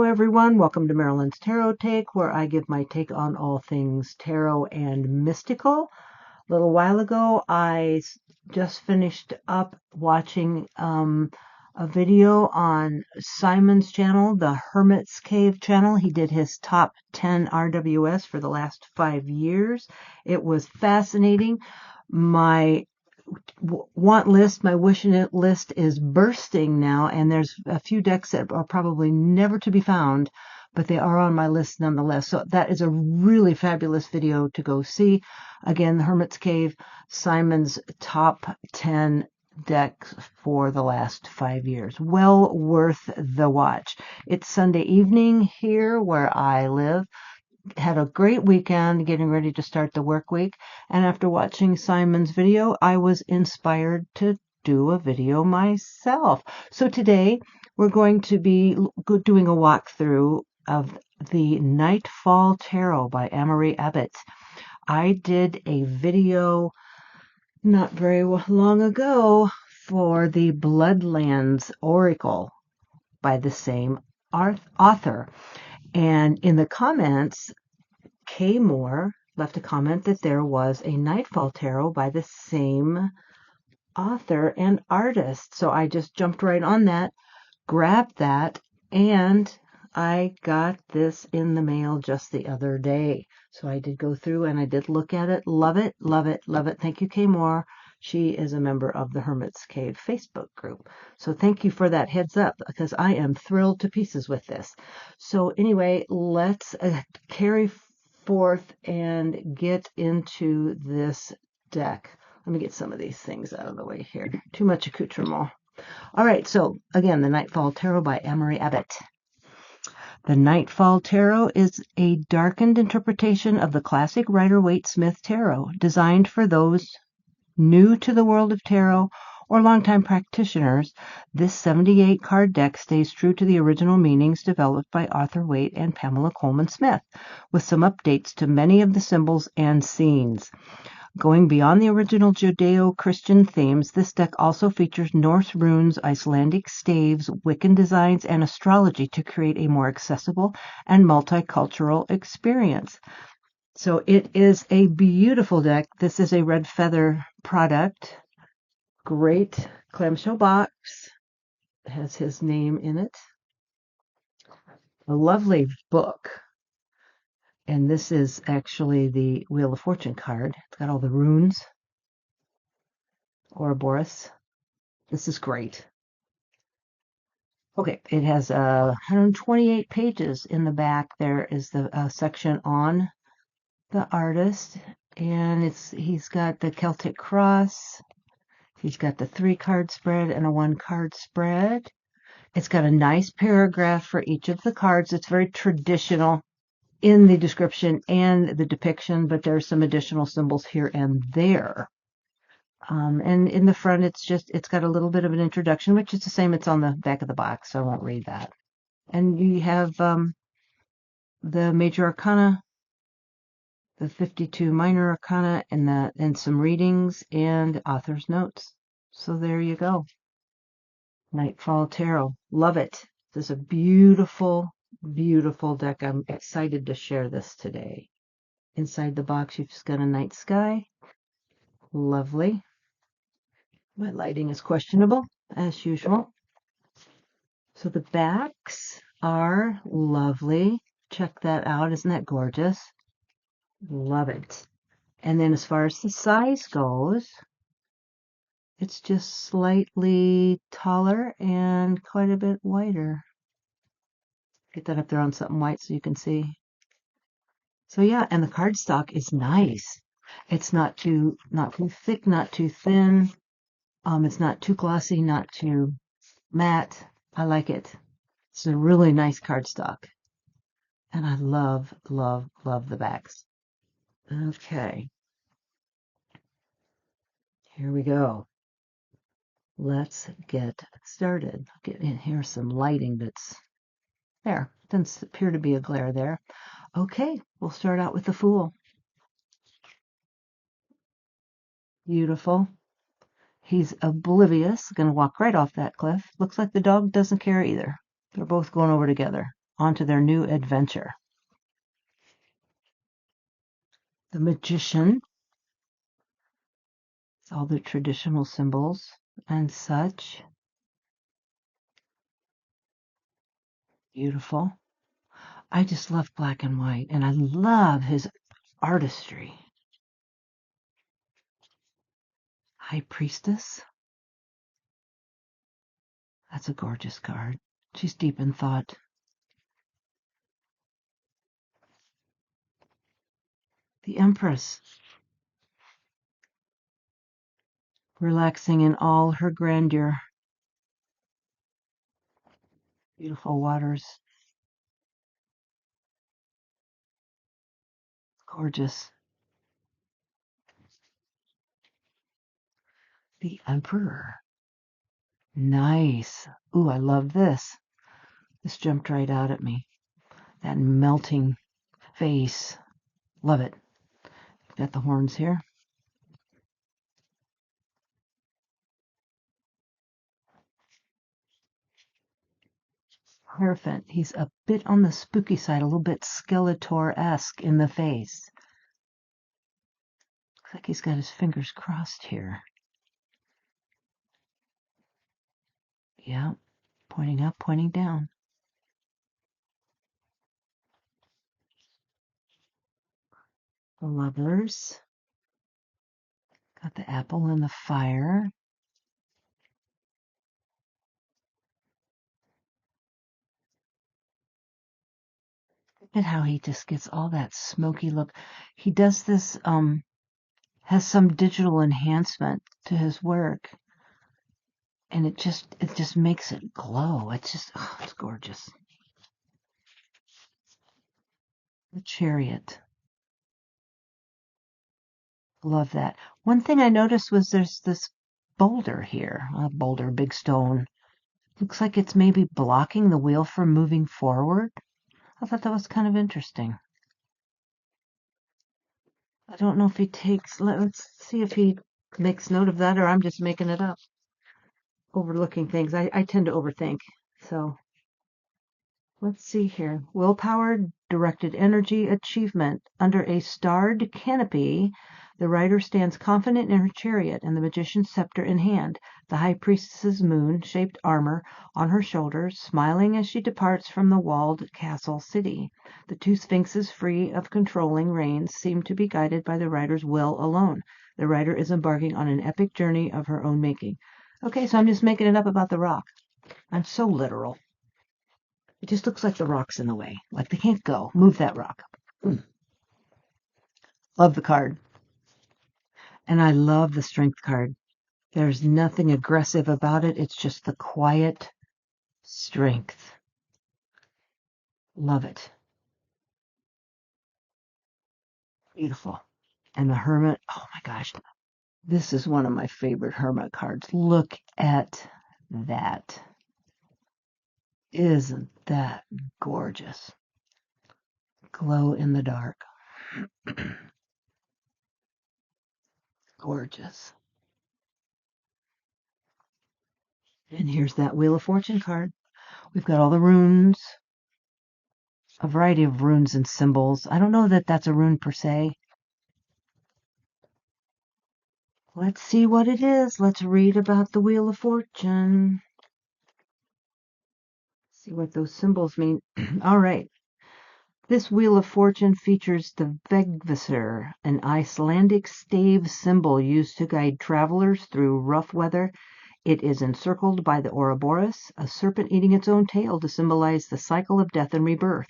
everyone. Welcome to Marilyn's Tarot Take, where I give my take on all things tarot and mystical. A little while ago, I just finished up watching a video on Simon's channel, the Hermit's Cave channel. He did his top 10 RWS for the last 5 years. It was fascinating. My want list, my wish list is bursting now, and there's a few decks that are probably never to be found, but they are on my list nonetheless. So that is a really fabulous video to go see. Again, the Hermit's Cave, Simon's top 10 decks for the last 5 years. Well worth the watch. It's Sunday evening here where I live. Had a great weekend getting ready to start the work week, and after watching Simon's video, I was inspired to do a video myself. So today we're going to be doing a walkthrough of the Nightfall Tarot by Amory Abbott. I did a video not very long ago for the Bloodlands Oracle by the same author. And in the comments, Kay Moore left a comment that there was a Nightfall Tarot by the same author and artist. So I just jumped right on that, grabbed that, and I got this in the mail just the other day. So I did go through and I did look at it. Love it, love it, love it. Thank you, Kay Moore. She is a member of the Hermit's Cave Facebook group. So thank you for that heads up, because I am thrilled to pieces with this. So anyway, let's carry forth and get into this deck. Let me get some of these things out of the way here. Too much accoutrement. All right, so again, the Nightfall Tarot by Amory Abbott. The Nightfall Tarot is a darkened interpretation of the classic Rider-Waite-Smith Tarot, designed for those new to the world of tarot or longtime practitioners. This 78-card deck stays true to the original meanings developed by Arthur Waite and Pamela Coleman Smith, with some updates to many of the symbols and scenes. Going beyond the original Judeo-Christian themes, this deck also features Norse runes, Icelandic staves, Wiccan designs, and astrology to create a more accessible and multicultural experience. So it is a beautiful deck. This is a red feather product. Great clamshell box. It has his name in it. A lovely book. And this is actually the Wheel of Fortune card. It's got all the runes. Ouroboros. This is great. Okay, it has 128 pages in the back. There is the section on the artist, and he's got the Celtic cross. He's got the 3-card spread and a 1-card spread. It's got a nice paragraph for each of the cards. It's very traditional in the description and the depiction, but there's some additional symbols here and there. And in the front, it's got a little bit of an introduction, which is the same. It's on the back of the box, so I won't read that. And you have the major arcana, the 52 minor arcana, and some readings and author's notes. So there you go. Nightfall Tarot. Love it. This is a beautiful, beautiful deck. I'm excited to share this today. Inside the box, you've just got a night sky. Lovely. My lighting is questionable, as usual. So the backs are lovely. Check that out. Isn't that gorgeous? Love it. And then as far as the size goes, it's just slightly taller and quite a bit wider. Get that up there on something white so you can see. So yeah, and the cardstock is nice. It's not too thick, not too thin. It's not too glossy, not too matte. I like it. It's a really nice cardstock. And I love, love, love the backs. Okay. Here we go. Let's get started. I'll get in here some lighting that's there. Doesn't appear to be a glare there. Okay, we'll start out with the Fool. Beautiful. He's oblivious. Going to walk right off that cliff. Looks like the dog doesn't care either. They're both going over together. onto their new adventure. The magician, all the traditional symbols and such. Beautiful. I just love black and white, and I love his artistry. High Priestess. That's a gorgeous card. She's deep in thought. The Empress. Relaxing in all her grandeur. Beautiful waters. Gorgeous. The Emperor. Nice. Ooh, I love this. This jumped right out at me. That melting face. Love it. Got the horns here. Hierophant. He's a bit on the spooky side, a little bit Skeletor-esque in the face. Looks like he's got his fingers crossed here. Yeah, pointing up, pointing down. The Lovers. Got the apple and the fire. Look at how he just gets all that smoky look. He does this, has some digital enhancement to his work. And it just makes it glow. It's just, oh, it's gorgeous. The Chariot. Love that. One thing I noticed was there's this boulder here. A boulder, big stone. Looks like it's maybe blocking the wheel from moving forward. I thought that was kind of interesting. I don't know if he takes, let's see if he makes note of that or I'm just making it up. Overlooking things. I tend to overthink. So let's see here. Willpower, directed energy, achievement. Under a starred canopy, the rider stands confident in her chariot and the magician's scepter in hand, the high priestess's moon-shaped armor on her shoulders, smiling as she departs from the walled castle city. The two sphinxes, free of controlling reins, seem to be guided by the rider's will alone. The rider is embarking on an epic journey of her own making. Okay, so I'm just making it up about the rock. I'm so literal. It just looks like the rock's in the way. Like they can't go. Move that rock. Love the card. And I love the strength card. There's nothing aggressive about it. It's just the quiet strength. Love it. Beautiful. And the Hermit. Oh my gosh. This is one of my favorite Hermit cards. Look at that. Isn't that gorgeous? Glow in the dark. Gorgeous. And here's that Wheel of Fortune card. We've got all the runes, a variety of runes and symbols. I don't know that that's a rune per se. Let's see what it is. Let's read about the Wheel of Fortune. See what those symbols mean. All right. This Wheel of Fortune features the Vegvisir, an Icelandic stave symbol used to guide travelers through rough weather. It is encircled by the Ouroboros, a serpent eating its own tail to symbolize the cycle of death and rebirth.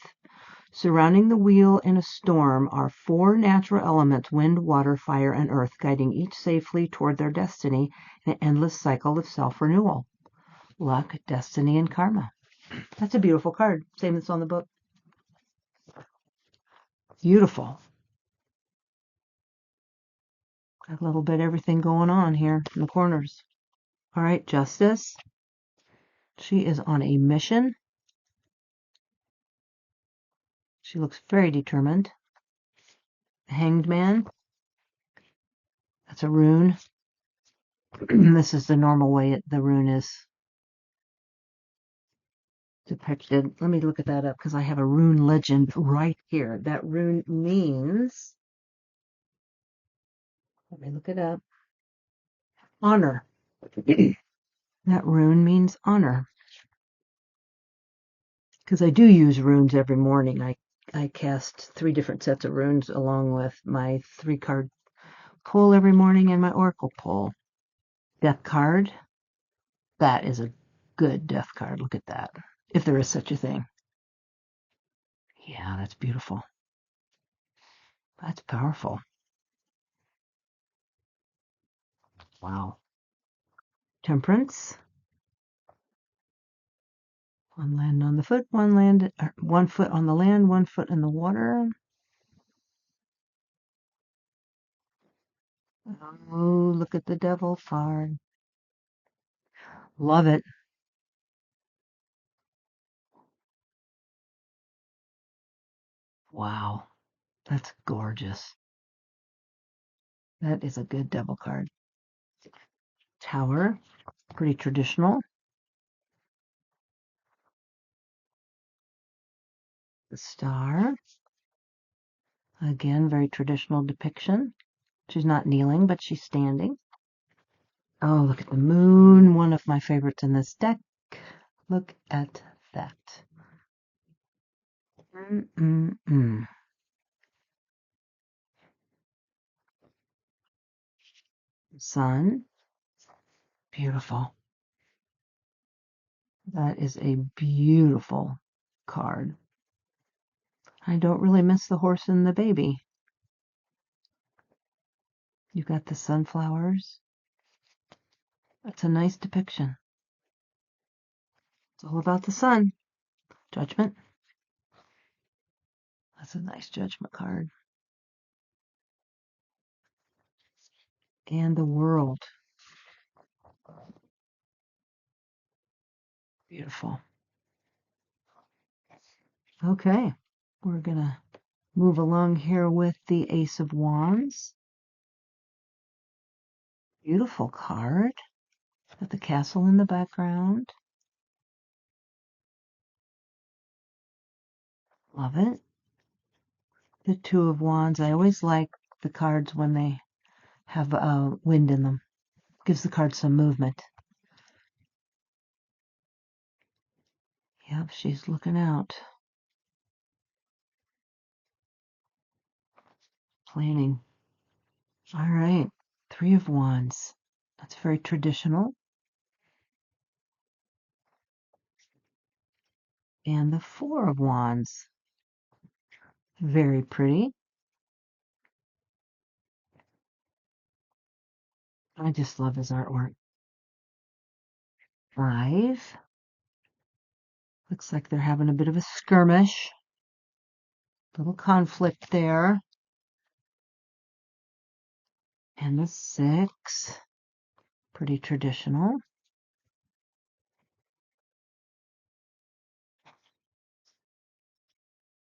Surrounding the wheel in a storm are four natural elements: wind, water, fire, and earth, guiding each safely toward their destiny in an endless cycle of self-renewal. Luck, destiny, and karma. That's a beautiful card. Same that's on the book. Beautiful. Got a little bit of everything going on here in the corners. All right, Justice. She is on a mission. She looks very determined. Hanged Man. That's a rune. This is the normal way the rune is depicted. Let me look at that up because I have a rune legend right here. That rune means, let me look it up, honor. That rune means honor. Because I do use runes every morning. I cast 3 different sets of runes along with my 3-card pull every morning and my oracle pull. Death card. That is a good death card. Look at that. If there is such a thing. Yeah, that's beautiful. That's powerful. Wow. Temperance. 1 land on the foot, 1 foot on the land, 1 foot in the water. Oh, look at the devil card. Love it. Wow. That's gorgeous. That is a good devil card. Tower. Pretty traditional. The star. Again, very traditional depiction. She's not kneeling, but she's standing. Oh, look at the moon. One of my favorites in this deck. Look at that. Sun. Beautiful. That is a beautiful card. I don't really miss the horse and the baby. You've got the sunflowers. That's a nice depiction. It's all about the sun. Judgment. That's a nice judgment card. And the world. Beautiful. Okay, we're going to move along here with the Ace of Wands. Beautiful card. Got the castle in the background. Love it. The Two of Wands. I always like the cards when they have wind in them. Gives the card some movement. Yep, she's looking out. Planning. All right. Three of Wands. That's very traditional. And the Four of Wands. Very pretty. I just love his artwork. 5. Looks like they're having a bit of a skirmish. Little conflict there. And the 6. Pretty traditional.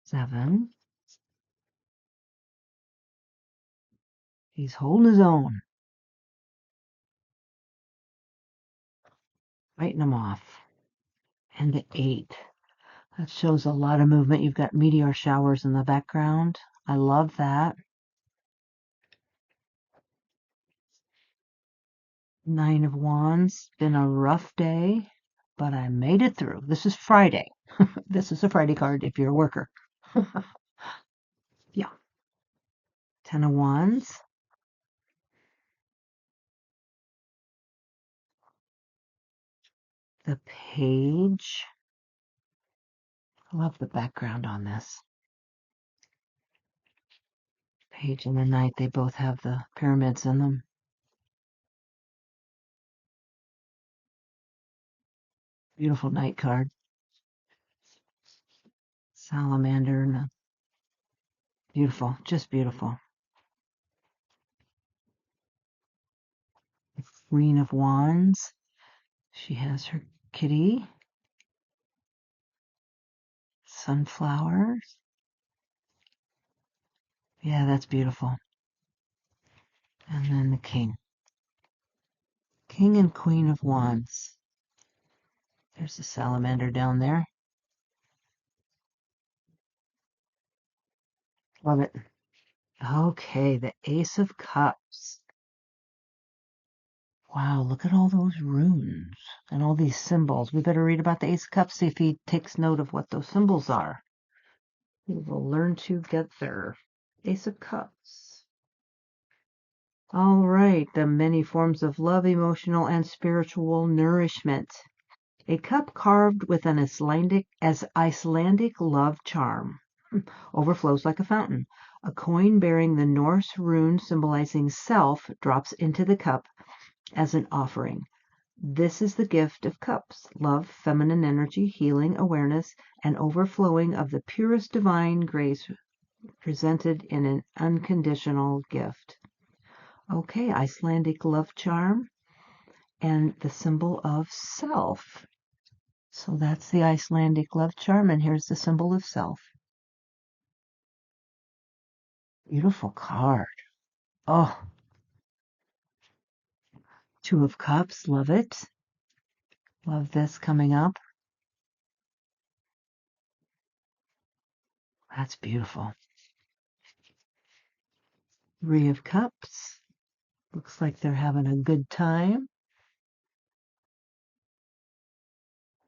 7. He's holding his own. Fighting them off. And the 8. That shows a lot of movement. You've got meteor showers in the background. I love that. 9 of Wands. Been a rough day, but I made it through. This is Friday. This is a Friday card if you're a worker. Yeah. 10 of Wands. The Page. I love the background on this. Page and the Knight, they both have the pyramids in them. Beautiful Knight card. Salamander. Beautiful, just beautiful. The Queen of Wands. She has her kitty. Sunflowers. Yeah, that's beautiful. And then the King. King and Queen of Wands. There's the salamander down there. Love it. Okay, the Ace of Cups. Wow, look at all those runes and all these symbols. We better read about the Ace of Cups, see if he takes note of what those symbols are. We will learn together. Ace of Cups. All right, the many forms of love, emotional and spiritual nourishment. A cup carved with an Icelandic love charm. Overflows like a fountain. A coin bearing the Norse rune symbolizing self drops into the cup as an offering. This is the gift of cups: love, feminine energy, healing, awareness, and overflowing of the purest divine grace presented in an unconditional gift. Okay, Icelandic love charm and the symbol of self. So that's the Icelandic love charm, and here's the symbol of self. Beautiful card. Oh, Two of Cups, love it. Love this coming up. That's beautiful. Three of Cups. Looks like they're having a good time.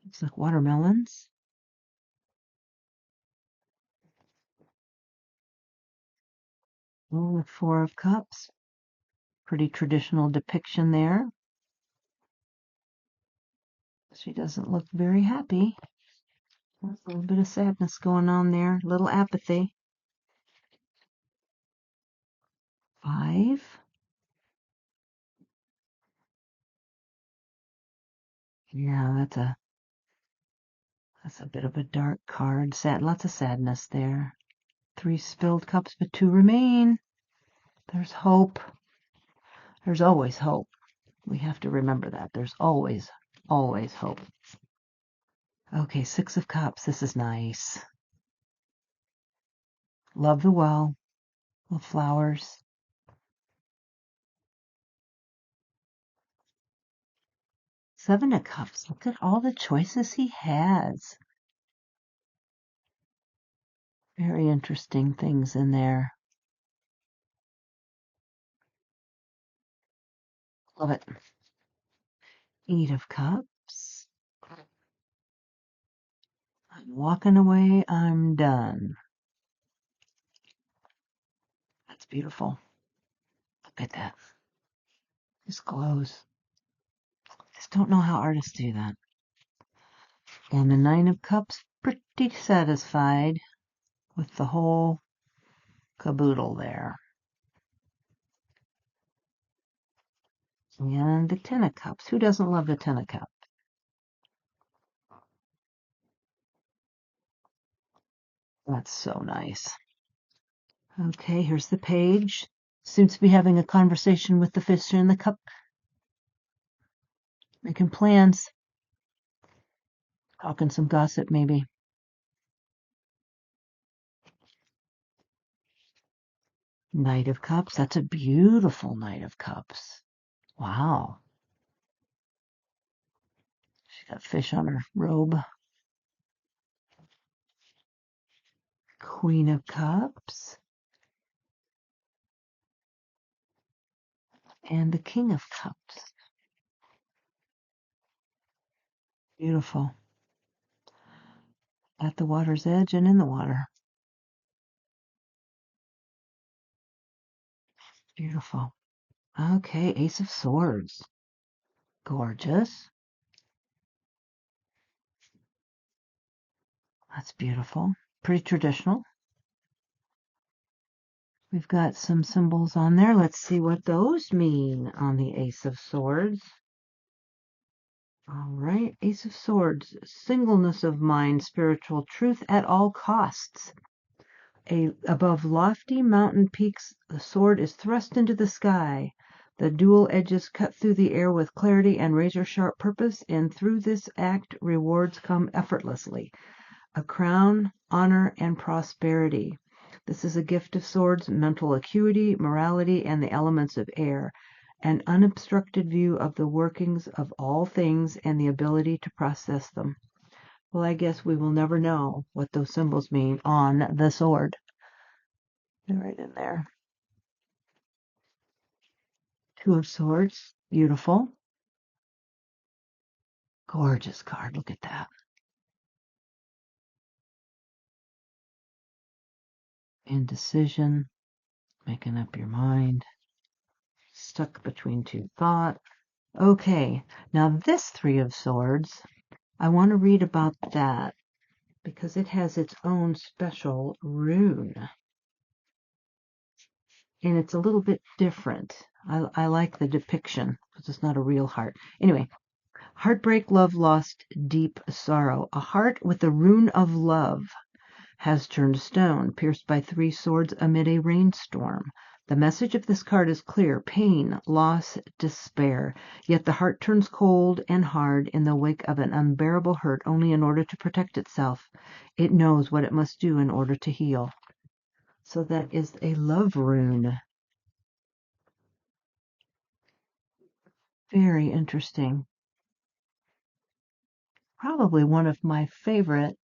Looks like watermelons. Oh, the Four of Cups. Pretty traditional depiction there. She doesn't look very happy. There's a little bit of sadness going on there, a little apathy. Five. Yeah, that's a bit of a dark card. Sad, lots of sadness there. Three spilled cups, but two remain. There's hope. There's always hope. We have to remember that. There's always, always hope. Okay, Six of Cups. This is nice. Love the well. The flowers. Seven of Cups. Look at all the choices he has. Very interesting things in there. Love it. Eight of Cups. I'm walking away. I'm done. That's beautiful. Look at that. Just glows. Just don't know how artists do that. And the Nine of Cups, pretty satisfied with the whole caboodle there. And the Ten of Cups. Who doesn't love the Ten of Cups? That's so nice. Okay, here's the page. Seems to be having a conversation with the fish in the cup. Making plans. Talking some gossip, maybe. Knight of Cups. That's a beautiful Knight of Cups. Wow. She got fish on her robe. Queen of Cups. And the King of Cups. Beautiful. At the water's edge and in the water. Beautiful. Okay, Ace of Swords. Gorgeous. That's beautiful. Pretty traditional. We've got some symbols on there. Let's see what those mean on the Ace of Swords. All right, Ace of Swords, singleness of mind, spiritual truth at all costs. Above lofty mountain peaks, the sword is thrust into the sky. The dual edges cut through the air with clarity and razor-sharp purpose, and through this act rewards come effortlessly. A crown, honor, and prosperity. This is a gift of swords, mental acuity, morality, and the elements of air, an unobstructed view of the workings of all things and the ability to process them. Well, I guess we will never know what those symbols mean on the sword. They're right in there. Two of Swords. Beautiful. Gorgeous card. Look at that. Indecision. Making up your mind. Stuck between two thoughts. Okay. Now this Three of Swords, I want to read about that because it has its own special rune. And it's a little bit different. I like the depiction because it's not a real heart. Anyway, heartbreak, love lost, deep sorrow. A heart with the rune of love has turned stone, pierced by three swords amid a rainstorm. The message of this card is clear: pain, loss, despair. Yet the heart turns cold and hard in the wake of an unbearable hurt only in order to protect itself. It knows what it must do in order to heal. So that is a love rune. Very interesting. Probably one of my favorite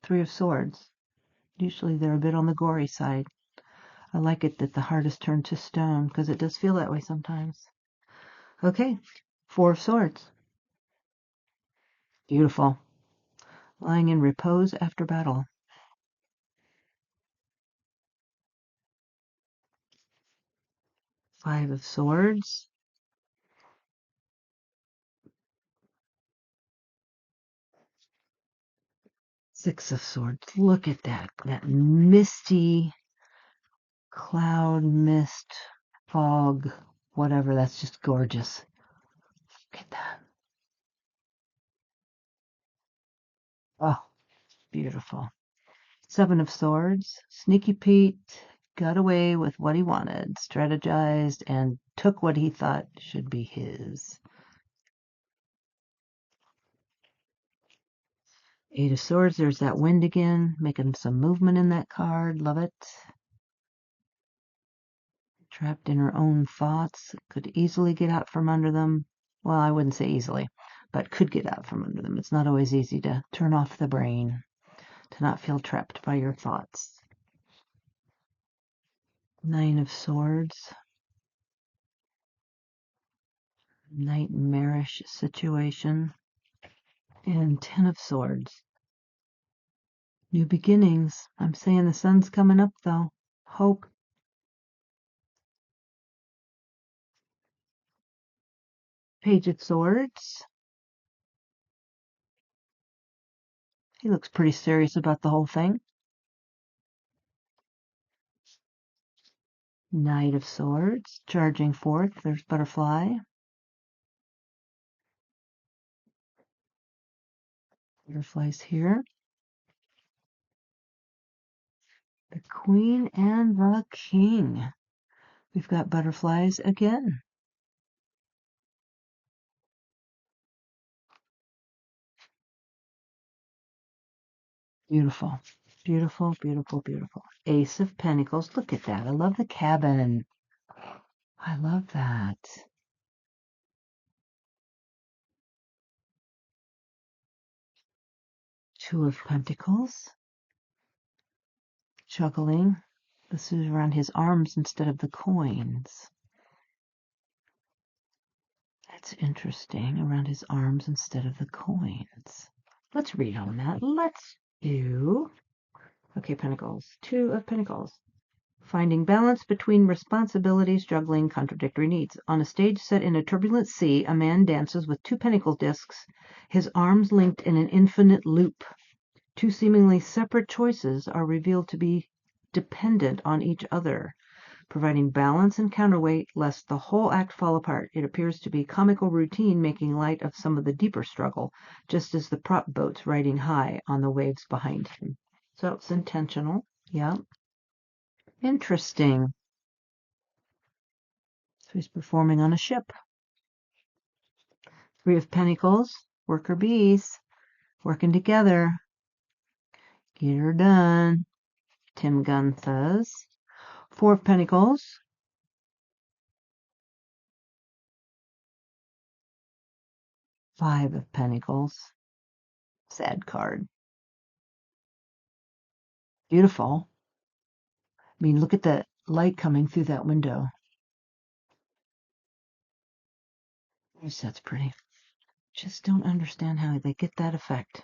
Three of Swords. Usually they're a bit on the gory side. I like it that the heart is turned to stone because it does feel that way sometimes. Okay, Four of Swords. Beautiful. Lying in repose after battle. Five of Swords. Six of Swords. Look at that. That misty cloud, mist, fog, whatever. That's just gorgeous. Look at that. Oh, beautiful. Seven of Swords. Sneaky Pete got away with what he wanted, strategized, and took what he thought should be his. Eight of Swords, there's that wind again, making some movement in that card. Love it. Trapped in her own thoughts, could easily get out from under them. Well, I wouldn't say easily, but could get out from under them. It's not always easy to turn off the brain, to not feel trapped by your thoughts. Nine of Swords. Nightmarish situation. And Ten of Swords. New beginnings. I'm saying the sun's coming up, though. Hope. Page of Swords. He looks pretty serious about the whole thing. Knight of Swords. Charging forth. There's Butterfly. Butterflies here. The Queen and the King. We've got butterflies again. Beautiful. Beautiful, beautiful, beautiful. Ace of Pentacles. Look at that. I love the cabin. I love that. Two of Pentacles. Juggling. This is around his arms instead of the coins. That's interesting. Around his arms instead of the coins. Let's read on that. Let's do... Okay, Pentacles. Two of Pentacles. Finding balance between responsibilities, juggling contradictory needs. On a stage set in a turbulent sea, a man dances with two pentacle discs, his arms linked in an infinite loop. Two seemingly separate choices are revealed to be dependent on each other, providing balance and counterweight lest the whole act fall apart. It appears to be comical routine making light of some of the deeper struggle, just as the prop boat's riding high on the waves behind him. So it's intentional. Yeah. Interesting. So he's performing on a ship. Three of Pentacles, worker bees, working together. Get her done, Tim Gunn says. Four of Pentacles. Five of Pentacles. Sad card. Beautiful. I mean, look at the light coming through that window. Yes, that's pretty. Just don't understand how they get that effect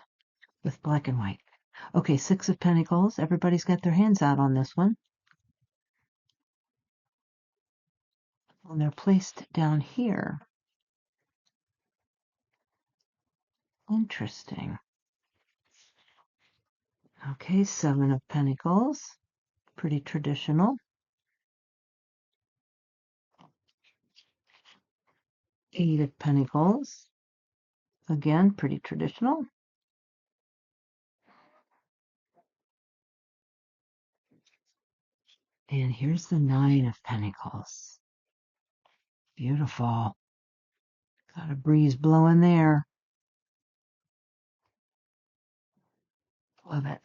with black and white. Okay, Six of Pentacles. Everybody's got their hands out on this one. And they're placed down here. Interesting. Okay, Seven of Pentacles. Pretty traditional. Eight of Pentacles. Again, pretty traditional. And here's the Nine of Pentacles. Beautiful. Got a breeze blowing there. Love it.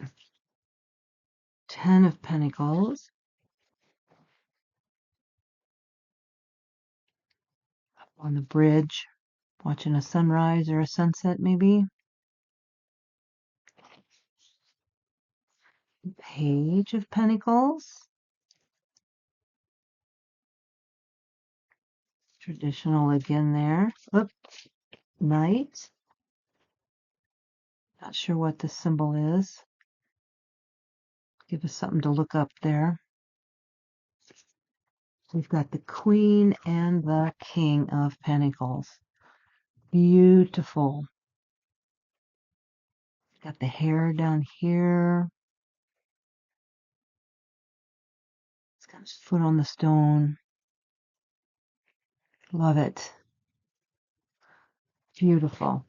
Ten of Pentacles. Up on the bridge, watching a sunrise or a sunset maybe. Page of Pentacles. Traditional again there. Oop. Knight. Not sure what this symbol is. Give us something to look up there. We've got the Queen and the King of Pentacles. Beautiful. Got the hair down here. It's got his foot on the stone. Love it. Beautiful.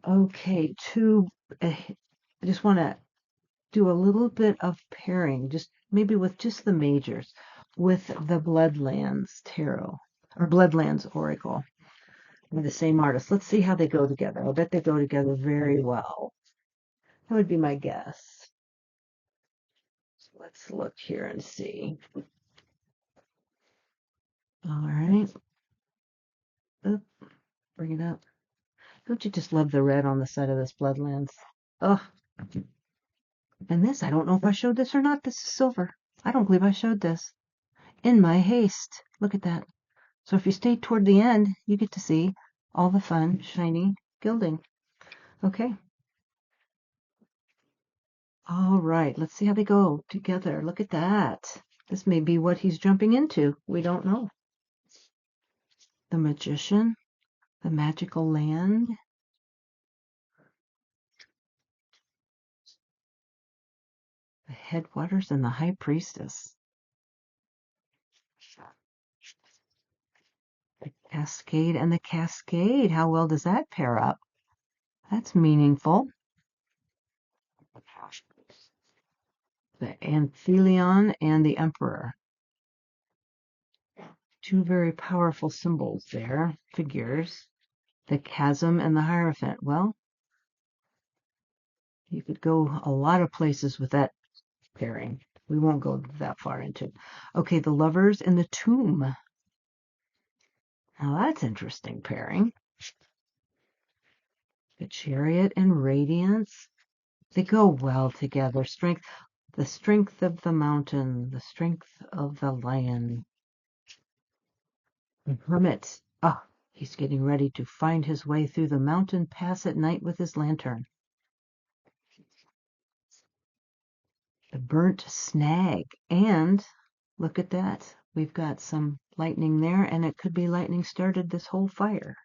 Okay, I just want to do a little bit of pairing, just maybe with just the majors, with the Bloodlands Tarot, or Bloodlands Oracle, by the same artist. Let's see how they go together. I bet they go together very well. That would be my guess. So let's look here and see. All right. Oop, bring it up. Don't you just love the red on the side of this Bloodlands? Oh, and this, I don't know if I showed this or not. This is silver. I don't believe I showed this. In my haste. Look at that. So if you stay toward the end, you get to see all the fun, shiny gilding. Okay. All right. Let's see how they go together. Look at that. This may be what he's jumping into. We don't know. The Magician, the Magical Land, the Headwaters, and the High Priestess. The Cascade and the Cascade. How well does that pair up? That's meaningful. The Anthelion and the Emperor. Two very powerful symbols there, figures. The Chasm and the Hierophant. Well, you could go a lot of places with that pairing. We won't go that far into. Okay, the Lovers and the Tomb. Now that's interesting pairing. The Chariot and Radiance. They go well together. The strength of the mountain, the strength of the lion. The Hermit. Ah, he's getting ready to find his way through the mountain pass at night with his lantern. The Burnt Snag. And look at that. We've got some lightning there, and it could be lightning started this whole fire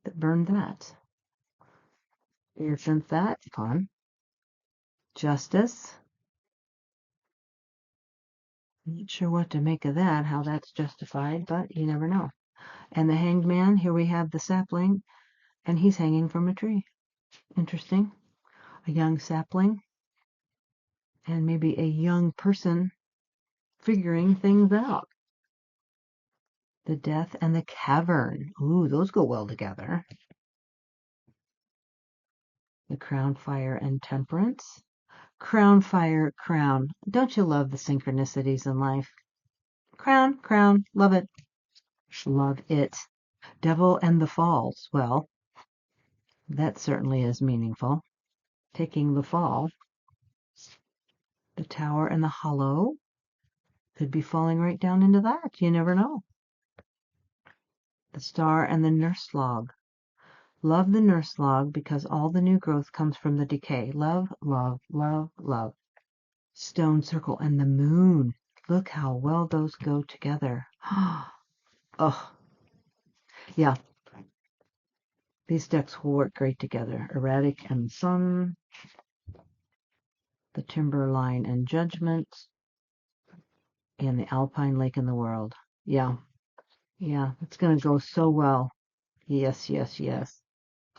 that burned that. Isn't that fun? Justice. Not sure what to make of that, how that's justified, but you never know. And the Hanged Man, here we have the sapling, and he's hanging from a tree. Interesting. A young sapling, and maybe a young person figuring things out. The Death and the Cavern. Ooh, those go well together. The Crown, Fire, and Temperance. Crown, Fire, Crown. Don't you love the synchronicities in life? Crown, Crown, love it. Love it. Devil and the Falls. Well, that certainly is meaningful. Taking the fall. The Tower and the Hollow. could be falling right down into that. You never know. The star and the nurse log. Love the nurse log because all the new growth comes from the decay. Love, love, love, love. Stone circle and the moon. Look how well those go together. Oh, yeah. These decks will work great together. Erratic and sun. The Timberline and Judgment. And the Alpine Lake in the World. Yeah. Yeah. It's going to go so well. Yes, yes, yes.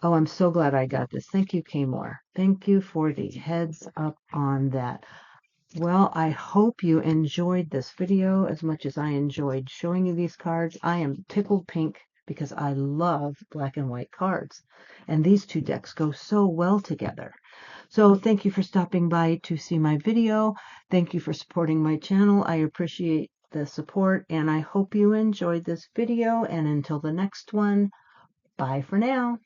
Oh, I'm so glad I got this. Thank you, Kmore. Thank you for the heads up on that. Well, I hope you enjoyed this video as much as I enjoyed showing you these cards. I am tickled pink because I love black and white cards. And these two decks go so well together. So thank you for stopping by to see my video. Thank you for supporting my channel. I appreciate the support and I hope you enjoyed this video. And until the next one, bye for now.